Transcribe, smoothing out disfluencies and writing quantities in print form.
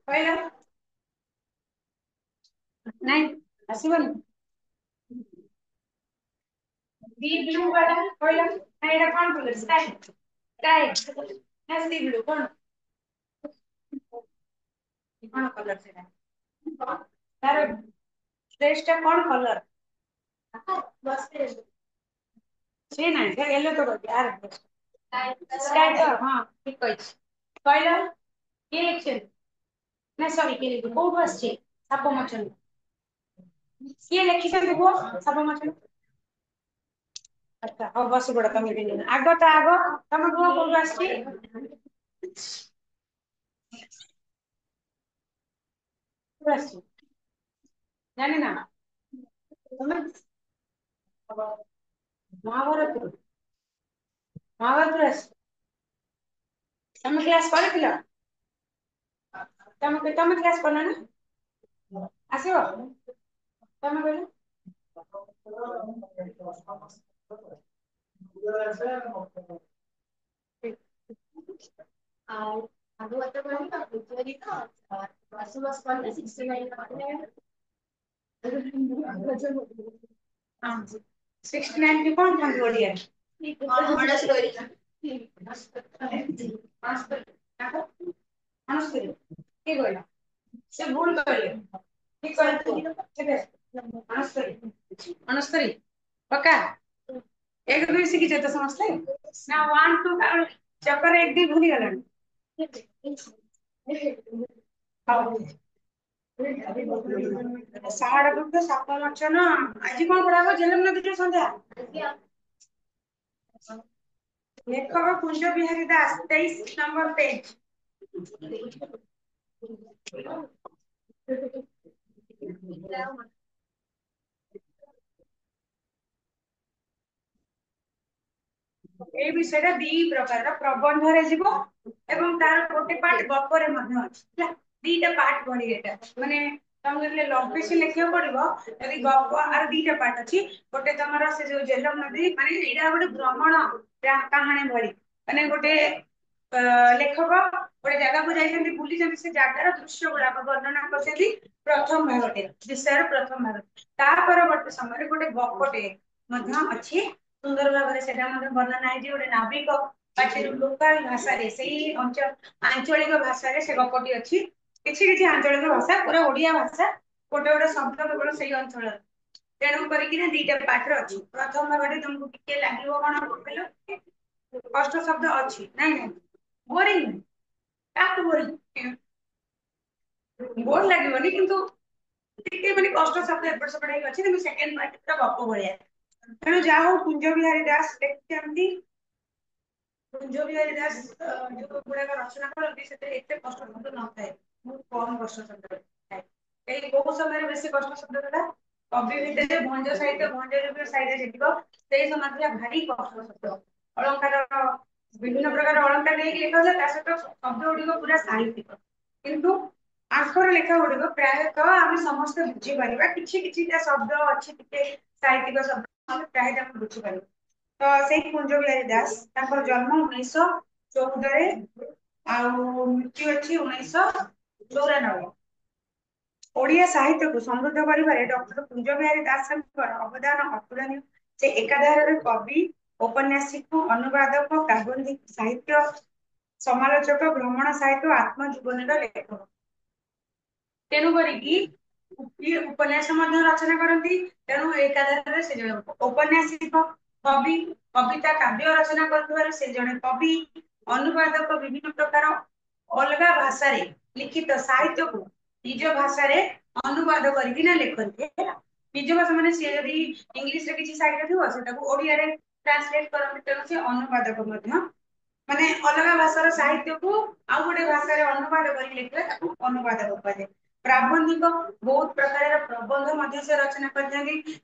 କହିଲ ନାଇଁ ଆସିବନି ଦି ବ୍ଲୁ ବାଲା କହିଲ ନାଇଁ ଏଟା କଣ କଲର ସ୍କାଏ ସ୍କାଏ ନା ସି ବ୍ଲୁ କଣ କଣ କଲର ସେଟା ତାର ଡ୍ରେସ ଟା କଣ କଲର ସେ ନାଇଁ ସେ ୟେଲୋ ତ କହିଛି ଆର ସ୍କାଏ ତ ହଁ ଠିକ କହିଛି କହିଲ କିଏ ଲେଖିଛନ୍ତି ନା ସରି କିଏ ଲେଖିଛନ୍ତି କୋଉଠୁ ଆସିଛି ସାପ ମୋଚନ କିଏ ଲେଖିଛନ୍ତି କୁହ ସାପ ମୋଚନ ଆଚ୍ଛା ହଉ ବସି ପଡ ତମେ ଦି ଜଣ ଆଗ ତ ଆଗ ତମେ କୁହ କୋଉଠୁ ଆସିଛି କୋଉଠୁ ଆସିଛି ଜାଣିନା ତମେ ମହାଭାରତରୁ ମହାଭାରତରୁ ଆସିଛି ତମେ କ୍ଲାସ କରିଥିଲ ତମେ କ୍ଲାସ କଲ ନା ଆସିବ ତମେ କହିଲ ଆଉ ଭାଗବତ କହିଲ ବୁଝିପାରିଲ ବସ ବସ କଲେ 69 ହଁ 69 କି କଣ କୁହନ୍ତି ଓଡ଼ିଆରେ ଅଣସ୍ତରୀ କିଏ କହିଲା ସେ ଭୁଲ କହିଲେ ଠିକ କହିଲେ ଅଣସ୍ତରୀ ପକ୍କା ଏକ ଦୁଇ ଶିଖିଛ ତ ସମସ୍ତେ ନା ୱାନ ଟୁ ଚକର ଏକ ଦୁଇ ଭୁଲିଗଲାଣି ହଉ ସାହାଡ ଗୁପ୍ତ ସାପ ମୋଚନ ଆଜି କଣ ପଢା ହବ ଝେଲମ ନଦୀ ସନ୍ଧ୍ୟା ଲେଖକ କୁଞ୍ଜ ବିହାରୀ ଦାସ 23 ନମ୍ବର ପେଜ ଏଇ ବିଷୟଟା ଦି ପ୍ରକାର ପ୍ରବନ୍ଧରେ ଯିବ ଏବଂ ତାର ଗୋଟେ ପାର୍ଟ ଗପରେ ମଧ୍ୟ ଅଛି ହେଲା ଦିଟା ପାର୍ଟ ପଢି ଏଟା ମାନେ ତମକୁ ଯେତେବେଳେ ଲଙ୍ଗ କୋଶ୍ଚିନ ଲେଖିବାକୁ ପଡିବ ଯଦି ଗପ ଆର ଦିଟା ପାର୍ଟ ଅଛି ଗୋଟେ ତମର ସେ ଯୋଉ ଜେଲମ ନଦୀ ମାନେ ଏଇଟା ଗୋଟେ ଭ୍ରମଣ କାହାଣୀ ଭଳି ମାନେ ଗୋଟେ ଲେଖକ ଗୋଟେ ଜାଗାକୁ ଯାଇଛନ୍ତି ବୁଲିଛନ୍ତି ସେ ଜାଗାର ଦୃଶ୍ୟ ଗୁଡାକ ବର୍ଣ୍ଣନା କରିଛନ୍ତି ପ୍ରଥମ ଭାଗଟେ ବିଷୟର ପ୍ରଥମ ଭାଗ ତା ପରବର୍ତ୍ତୀ ସମୟରେ ଗୋଟେ ଗପଟେ ମଧ୍ୟ ଅଛି ସୁନ୍ଦର ଭାବରେ ସେଟା ମଧ୍ୟ ବର୍ଣ୍ଣନା ହେଇଛି ଗୋଟେ ନାବିକ ପାଟିରୁ ଲୋକାଲ ଭାଷାରେ ସେଇ ଆଞ୍ଚଳିକ ଭାଷାରେ ସେ ଗପଟି ଅଛି କିଛି କିଛି ଆଞ୍ଚଳିକ ଭାଷା ପୁରା ଓଡିଆ ଭାଷା ଗୋଟେ ଗୋଟେ ଶବ୍ଦ କେବଳ ସେଇ ଅଞ୍ଚଳର ତେଣୁ କରିକିନା ଦିଟା ପାର୍ଟରେ ଅଛି ପ୍ରଥମ ଭାଗରେ ତମକୁ ଟିକେ ଲାଗିବ କଣ କହିଲ କଷ୍ଟ ଶବ୍ଦ ଅଛି ନାଇଁ ନାଇଁ ବୋରିଂ କାହାକୁ ବୋରିଂ ବୋର ଲାଗିବନି କିନ୍ତୁ ଟିକେ ମାନେ କଷ୍ଟ ଶବ୍ଦ ଏପଟ ସେପଟ ହେଇକି ଅଛି କିନ୍ତୁ ସେକେଣ୍ଡ ପାର୍ଟ ପୁରା ଗପ ଭଳିଆ ତେଣୁ ଯାହା ହଉ କୁଞ୍ଜ ବିହାରୀ ଦାସ ଲେଖିଛନ୍ତି କୁଞ୍ଜ ବିହାରୀ ଦାସ ଯୋଉ ଗୁଡାକ ରଚନା କରନ୍ତି ସେଥିରେ ଏତେ କଷ୍ଟ ଶବ୍ଦ ନଥାଏ ବହୁତ କମ କଷ୍ଟ ଶବ୍ଦ ଥାଏ ଏଇ କୋଉ ସମୟରେ ବେଶୀ କଷ୍ଟ ଶବ୍ଦ ଥିଲା କବି ଭିତରେ ଭଞ୍ଜ ସାହିତ୍ୟ ଭଞ୍ଜ ଯୁଗର ସାହିତ୍ୟ ଦେଖିବ ସେଇ ସମୟ ଥିଲା ଭାରି କଷ୍ଟ ଶବ୍ଦ ଅଳଙ୍କାର ବିଭିନ୍ନ ପ୍ରକାର ଅଳଙ୍କାର ନେଇକି ଲେଖା ତା ସହିତ ଶବ୍ଦ ଗୁଡିକ ପୁରା ସାହିତ୍ୟିକ କିନ୍ତୁ ଆଙ୍କର ଲେଖା ଗୁଡିକ ପ୍ରାୟତଃ ଆମେ ସମସ୍ତେ ବୁଝିପାରିବା କିଛି କିଛିଟା ଶବ୍ଦ ଅଛି ଟିକେ ସାହିତ୍ୟିକ ଶବ୍ଦ ପ୍ରାୟତଃ ଆମେ ବୁଝିପାରିବା ତ ସେଇ କୁଞ୍ଜ ବିହାରୀ ଦାସ ତାଙ୍କର ଜନ୍ମ 1914 ଆଉ ମୃତ୍ୟୁ ଅଛି 1994 ଓଡିଆ ସାହିତ୍ୟକୁ ସମୃଦ୍ଧ କରିବାରେ ଡକ୍ଟର କୁଞ୍ଜ ବିହାରୀ ଦାସଙ୍କର ଅବଦାନ ଅତୁଳନୀୟ ସେ ଏକାଧାରରେ କବି ଔପନ୍ୟାସିକ ଅନୁବାଦକ କାବ୍ୟନିକ ସାହିତ୍ୟ ସମାଲୋଚକ ଭ୍ରମଣ ସାହିତ୍ୟ ଆତ୍ମଜୀବନୀର ଲେଖକ ତେଣୁ କରିକି ଉପନ୍ୟାସ ମଧ୍ୟ ରଚନା କରନ୍ତି ତେଣୁ ଏକାଧାରରେ ସେ ଜଣେ ଔପନ୍ୟାସିକ କବି କବିତା କାବ୍ୟ ରଚନା କରୁଥିବାରୁ ସେ ଜଣେ କବି ଅନୁବାଦକ ବିଭିନ୍ନ ପ୍ରକାର ଅଲଗା ଭାଷାରେ ଲିଖିତ ସାହିତ୍ୟକୁ ନିଜ ଭାଷାରେ ଅନୁବାଦ କରିକି ନା ଲେଖନ୍ତି ହେଲା ନିଜ ଭାଷା ମାନେ ସିଏ ଯଦି ଇଂଲିଶ ରେ କିଛି ସାହିତ୍ୟ ଥିବ ସେଟାକୁ ଓଡିଆରେ ଟ୍ରାନ୍ସଲେଟ କରନ୍ତି ତେଣୁ ସେ ଅନୁବାଦକ ମଧ୍ୟ ମାନେ ଅଲଗା ଭାଷାର ସାହିତ୍ୟକୁ ଆଉ ଗୋଟେ ଭାଷାରେ ଅନୁବାଦ କରି ଲେଖିଲେ ତାକୁ ଅନୁବାଦକ କୁହାଯାଏ ପ୍ରାବନ୍ଧିକ ବହୁତ ପ୍ରକାରର ପ୍ରବନ୍ଧ ମଧ୍ୟ ସେ ରଚନା କରିଥାନ୍ତି